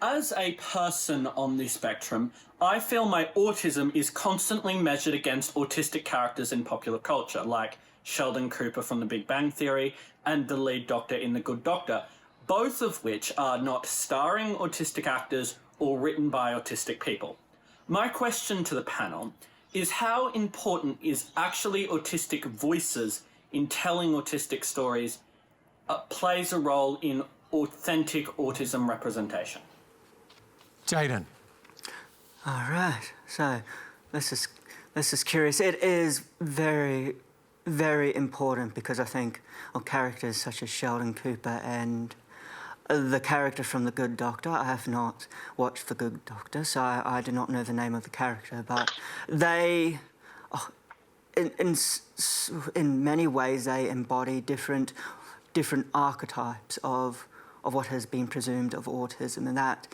As a person on the spectrum, I feel my autism is constantly measured against autistic characters in popular culture, like Sheldon Cooper from The Big Bang Theory and the lead doctor in The Good Doctor, both of which are not starring autistic actors or written by autistic people. My question to the panel is, how important is actually autistic voices in telling autistic stories plays a role in authentic autism representation? Jayden. All right. So this is curious. It is very, very important because I think of characters such as Sheldon Cooper and the character from The Good Doctor. I have not watched The Good Doctor, so I do not know the name of the character, but they, in many ways, they embody different archetypes of what has been presumed of autism, and that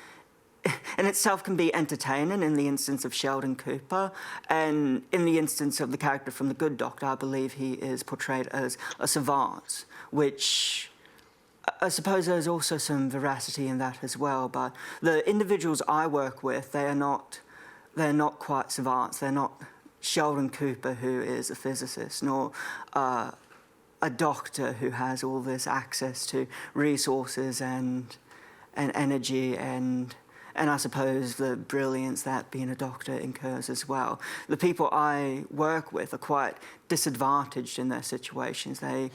in itself can be entertaining in the instance of Sheldon Cooper, and in the instance of the character from The Good Doctor, I believe he is portrayed as a savant, which I suppose there's also some veracity in that as well. But the individuals I work with, they're not quite savants. They're not Sheldon Cooper, who is a physicist, nor a doctor who has all this access to resources and energy and I suppose the brilliance that being a doctor incurs as well. The people I work with are quite disadvantaged in their situations. They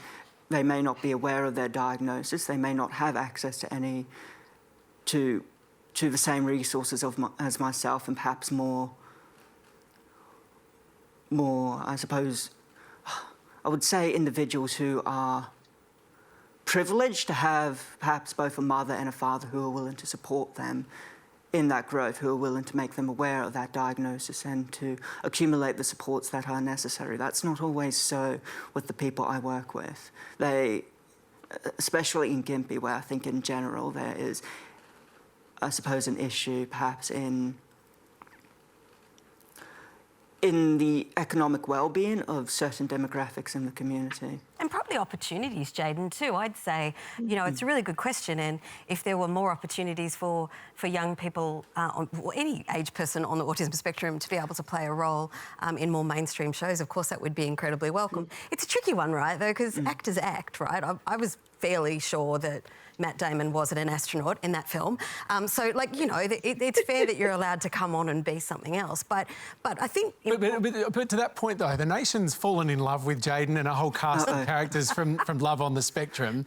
may not be aware of their diagnosis. They may not have access to the same resources as myself, and perhaps more, I suppose, I would say individuals who are privileged to have perhaps both a mother and a father who are willing to support them in that growth, who are willing to make them aware of that diagnosis and to accumulate the supports that are necessary. That's not always so with the people I work with. They, especially in Gympie, where I think in general there is, I suppose, an issue perhaps in the economic well-being of certain demographics in the community. And probably opportunities, Jayden, too. I'd say, you know, it's a really good question, and if there were more opportunities for young people, or any age person on the autism spectrum, to be able to play a role in more mainstream shows, of course that would be incredibly welcome. It's a tricky one, right, though, because actors act, right? I was fairly sure that Matt Damon wasn't an astronaut in that film. So, like, you know, it's fair that you're allowed to come on and be something else. But I think... But to that point, though, the nation's fallen in love with Jayden and a whole cast of characters from Love on the Spectrum.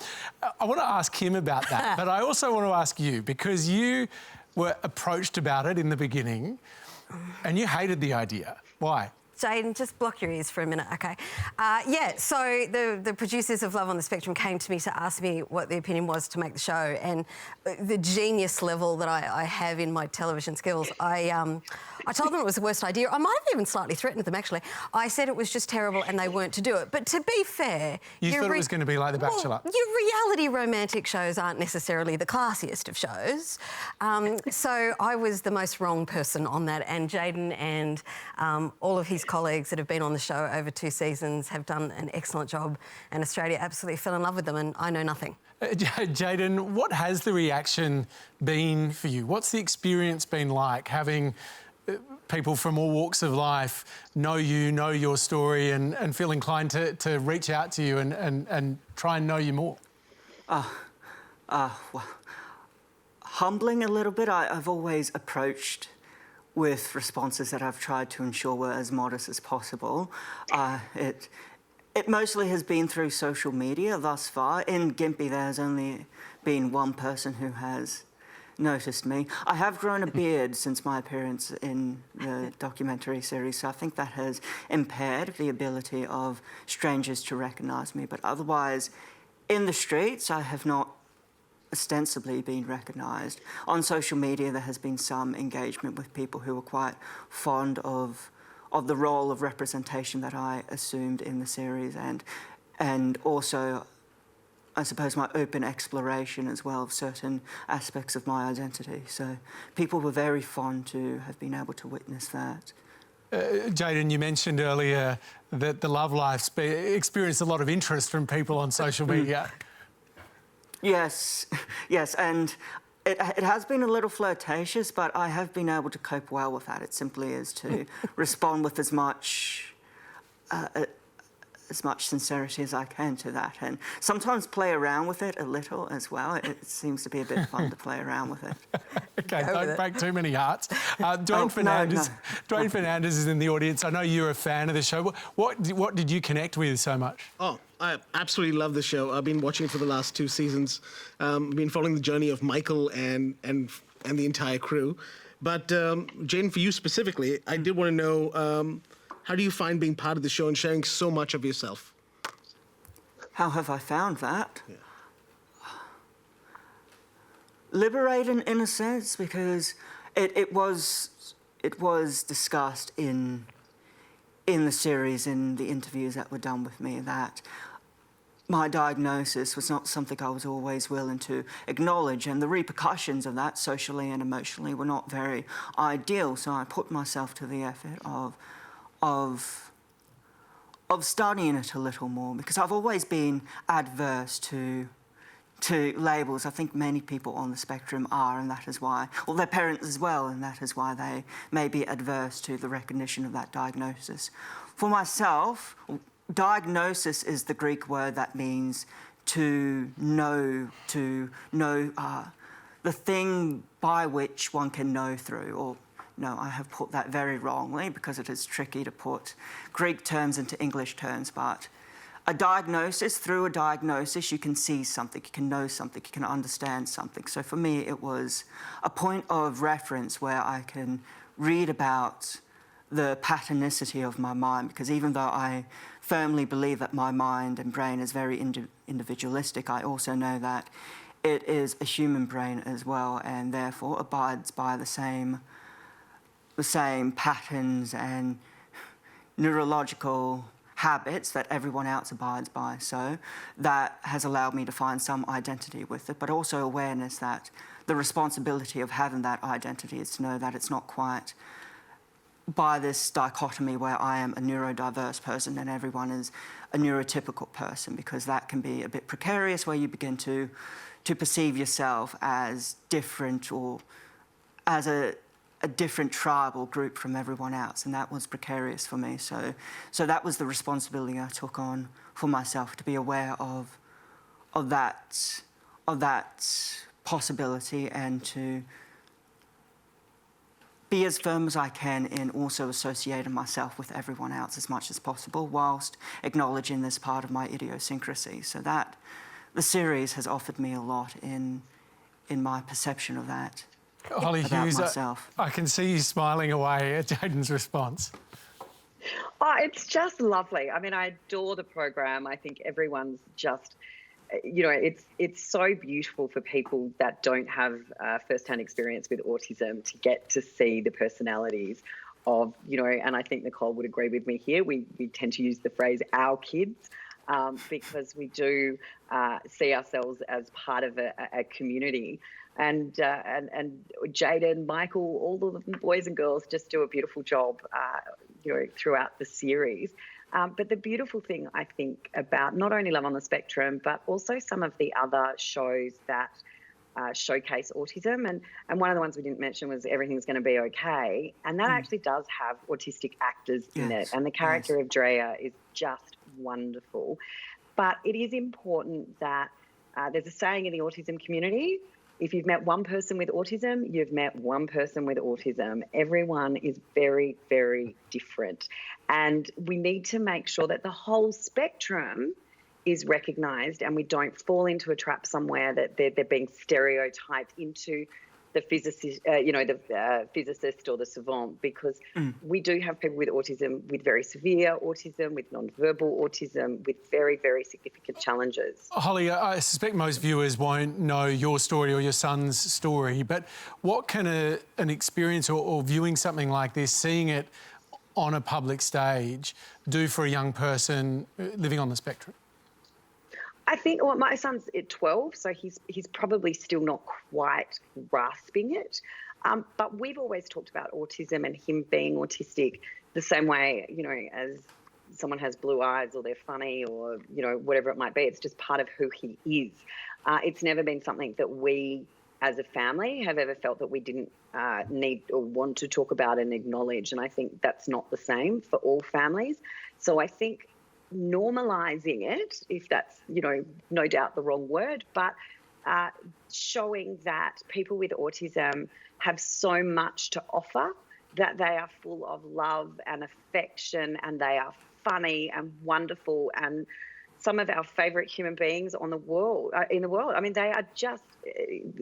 I want to ask him about that, but I also want to ask you, because you were approached about it in the beginning and you hated the idea. Why? Jayden, just block your ears for a minute, OK? Yeah, so the producers of Love on the Spectrum came to me to ask me what the opinion was to make the show, and the genius level that I have in my television skills, I told them it was the worst idea. I might have even slightly threatened them, actually. I said it was just terrible and they weren't to do it. But to be fair... You thought it was going to be like The Bachelor? Well, your reality romantic shows aren't necessarily the classiest of shows. So I was the most wrong person on that, and Jayden and all of his colleagues that have been on the show over 2 seasons have done an excellent job, and Australia absolutely fell in love with them, and I know nothing. Jayden, what has the reaction been for you? What's the experience been like, having people from all walks of life know you, know your story, and feel inclined to reach out to you and try and know you more? Well, humbling a little bit. I've always approached with responses that I've tried to ensure were as modest as possible. It mostly has been through social media thus far. In Gympie, there's only been one person who has noticed me. I have grown a beard since my appearance in the documentary series, so I think that has impaired the ability of strangers to recognise me. But otherwise, in the streets, I have not ostensibly been recognised. On social media, there has been some engagement with people who are quite fond of the role of representation that I assumed in the series, and also, I suppose, my open exploration as well of certain aspects of my identity. So people were very fond to have been able to witness that. Jayden, you mentioned earlier that the love life's experienced a lot of interest from people on social media. Yes, and It has been a little flirtatious, but I have been able to cope well with that. It simply is to respond with as much sincerity as I can to that, and sometimes play around with it a little as well. It seems to be a bit fun to play around with it. Okay, don't break too many hearts. Dwayne Fernandez is in the audience. I know you're a fan of the show. What did you connect with so much? Oh, I absolutely love the show. I've been watching it for the last 2 seasons. I've been following the journey of Michael and the entire crew. But Jayden, for you specifically, I did want to know, how do you find being part of the show and sharing so much of yourself? How have I found that? Yeah. Liberating, in a sense, because it was discussed in the series, in the interviews that were done with me, that my diagnosis was not something I was always willing to acknowledge, and the repercussions of that, socially and emotionally, were not very ideal. So I put myself to the effort of studying it a little more, because I've always been adverse to labels. I think many people on the spectrum are, and that is why, well, their parents as well, and that is why they may be adverse to the recognition of that diagnosis. For myself, diagnosis is the Greek word that means to know the thing by which one can know through, or no, I have put that very wrongly because it is tricky to put Greek terms into English terms, but through a diagnosis, you can see something, you can know something, you can understand something. So for me, it was a point of reference where I can read about the patternicity of my mind, because even though I firmly believe that my mind and brain is very individualistic, I also know that it is a human brain as well, and therefore abides by the same patterns and neurological habits that everyone else abides by. So that has allowed me to find some identity with it, but also awareness that the responsibility of having that identity is to know that it's not quite by this dichotomy where I am a neurodiverse person and everyone is a neurotypical person, because that can be a bit precarious, where you begin to perceive yourself as different, or as a different tribe or group from everyone else, and that was precarious for me. So that was the responsibility I took on for myself, to be aware of that possibility, and to be as firm as I can in also associating myself with everyone else as much as possible, whilst acknowledging this part of my idiosyncrasy. So that the series has offered me a lot in my perception of that. Hollie Hughes, I can see you smiling away at Jayden's response. Oh, it's just lovely. I mean, I adore the program. I think everyone's just, it's so beautiful for people that don't have first-hand experience with autism to get to see the personalities of, and I think Nicole would agree with me here. We tend to use the phrase "our kids." Because we do see ourselves as part of a community. And Jayden, Michael, all of the boys and girls just do a beautiful job, throughout the series. But the beautiful thing, I think, about not only Love on the Spectrum, but also some of the other shows that showcase autism. And one of the ones we didn't mention was Everything's Going to Be Okay. And that actually does have autistic actors in it. And the character of Drea is just wonderful. But it is important that there's a saying in the autism community: if you've met one person with autism, you've met one person with autism. Everyone is very, very different. And we need to make sure that the whole spectrum is recognised, and we don't fall into a trap somewhere that they're being stereotyped into the physicist, the physicist or the savant, because we do have people with autism, with very severe autism, with non-verbal autism, with very, very significant challenges. Hollie, I suspect most viewers won't know your story or your son's story, but what can an experience or viewing something like this, seeing it on a public stage, do for a young person living on the spectrum? I think, well, my son's at 12, so he's probably still not quite grasping it. But we've always talked about autism and him being autistic the same way, as someone has blue eyes or they're funny or, whatever it might be. It's just part of who he is. It's never been something that we as a family have ever felt that we didn't need or want to talk about and acknowledge. And I think that's not the same for all families. So I think normalising it, if that's, no doubt the wrong word, but showing that people with autism have so much to offer, that they are full of love and affection, and they are funny and wonderful and some of our favourite human beings in the world. I mean, they are just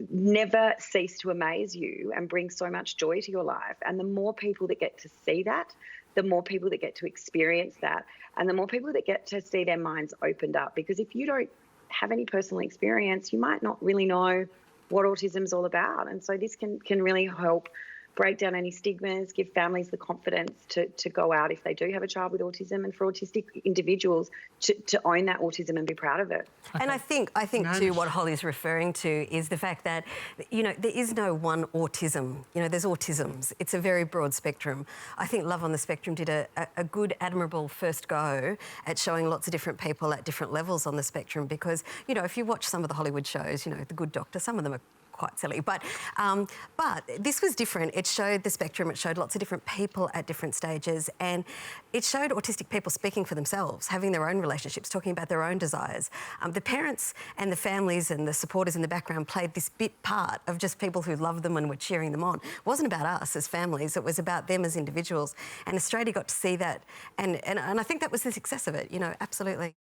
never cease to amaze you and bring so much joy to your life. And the more people that get to see that, the more people that get to experience that, and the more people that get to see their minds opened up. Because if you don't have any personal experience, you might not really know what autism is all about. And so this can really help break down any stigmas, give families the confidence to go out if they do have a child with autism, and for autistic individuals to own that autism and be proud of it. Okay. And I think too, what Hollie's referring to is the fact that, there is no one autism. There's autisms. It's a very broad spectrum. I think Love on the Spectrum did a good, admirable first go at showing lots of different people at different levels on the spectrum, because, if you watch some of the Hollywood shows, The Good Doctor, some of them are quite silly, but this was different. It showed the spectrum, it showed lots of different people at different stages, and it showed autistic people speaking for themselves, having their own relationships, talking about their own desires. The parents and the families and the supporters in the background played this bit part of just people who loved them and were cheering them on. It wasn't about us as families, it was about them as individuals, and Australia got to see that, and I think that was the success of it, absolutely.